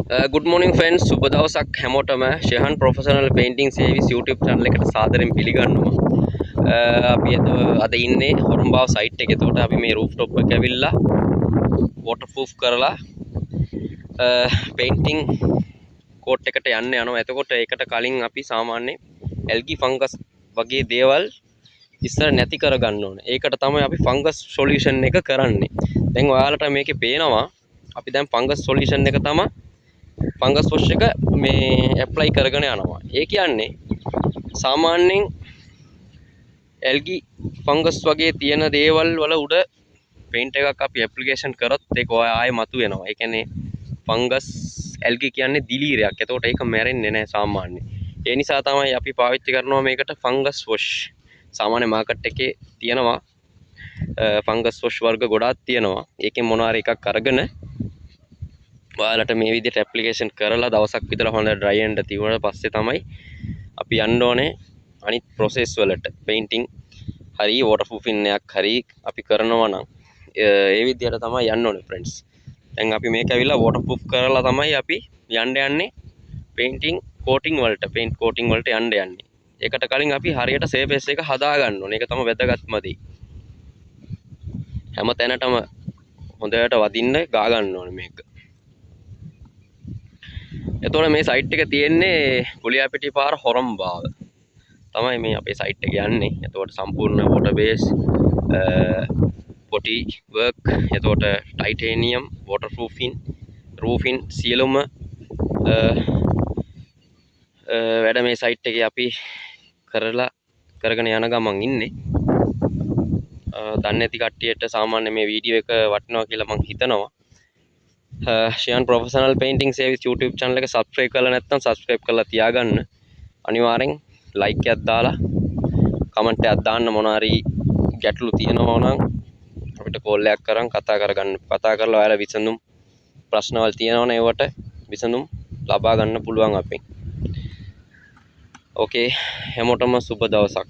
good morning friends සුබ දවසක් හැමෝටම Shehan professional painting service YouTube channel එකට සාදරයෙන් පිළිගන්නවා. අපි අද ඉන්නේ හොරම්බාව සයිට් එකේ. එතකොට අපි මේ roof top එක ඇවිල්ලා waterproof කරලා painting coat එකට යන්න යනවා. එතකොට ඒකට කලින් අපි සාමාන්‍ය algae fungus වගේ දේවල් ඉස්සර නැති කරගන්න ඕනේ. ඒකට තමයි අපි fungus solution එක කරන්නේ. දැන් ඔයාලට මේකේ පේනවා අපි දැන් fungus solution එක තමයි ෆංගස් වොෂ් එක මේ ඇප්ලයි කරගෙන යනවා. ඒ කියන්නේ සාමාන්‍යයෙන් ඇල්ගි ෆංගස් වගේ තියෙන දේවල් වල උඩ පේන්ට් එකක් අපි ඇප්ලිකේෂන් කරොත් ඒක ආයෙ මතුවෙනවා. ඒ කියන්නේ ෆංගස් ඇල්ගි කියන්නේ දිලීරයක්. එතකොට ඒක මැරෙන්නේ නැහැ සාමාන්‍යයෙන්. ඒ නිසා තමයි අපි පාවිච්චි කරනවා මේකට ෆංගස් වොෂ්. සාමාන්‍ය මාකට් එකේ තියෙනවා ෆංගස් වොෂ් වර්ග ගොඩාක් තියෙනවා. ඒකෙන් මොනවාරි එකක් අරගෙන ඔයාලට මේ විදිහට ඇප්ලිකේෂන් කරලා දවසක් විතර හොඳ ඩ්‍රයි වෙන්න තියුණාට පස්සේ තමයි අපි යන්න ඕනේ අනිත් ප්‍රොසෙස් වලට. පේන්ටිං හරි වෝටර්ප්‍රූෆින් එකක් හරි අපි කරනවා නම් ඒ විදිහට තමයි යන්න ඕනේ ෆ්‍රෙන්ඩ්ස්. දැන් අපි මේක ඇවිල්ලා වෝටර්ප්‍රූෆ් කරලා තමයි අපි යන්නේ පේන්ටිං කෝටිං වලට, පේන්ට් කෝටිං වලට යන්නේ. ඒකට කලින් අපි හරියට සර්ෆේස් එක හදා ගන්න ඕනේ. ඒක තමයි වැදගත්ම දේ. හැම තැනටම හොඳට වදින්න ගා ගන්න ඕනේ මේක. එතකොට මේ සයිට් එක තියෙන්නේ කුලියාපිටිය පාර හොරම්බාව තමයි මේ අපේ සයිට් එක යන්නේ. එතකොට සම්පූර්ණ වෝටර් බේස් පොටි වර්ක්, එතකොට ටයිටේනියම් වෝටර්ප්‍රූෆින් රූෆින් සියලුම වැඩ මේ සයිට් එකේ අපි කරගෙන යන ගමන් ඉන්නේ. දන්නේ නැති කට්ටියට සාමාන්‍ය මේ වීඩියෝ එක වටිනවා කියලා මම හිතනවා. Shayan professional painting service YouTube channel එක subscribe කරලා නැත්නම් subscribe කරලා තියාගන්න. අනිවාර්යෙන් like එකක් දාලා comment එකක් දාන්න. මොනවාරි ගැටලු තියෙනවා නම් අපිට call එකක් කරන් කතා කරලා ඔයාලා විසඳුම් ප්‍රශ්නවල් තියෙනවනේ ඒවට විසඳුම් ලබා ගන්න පුළුවන් අපෙන්. ඕකේ හැමෝටම සුබ දවසක්.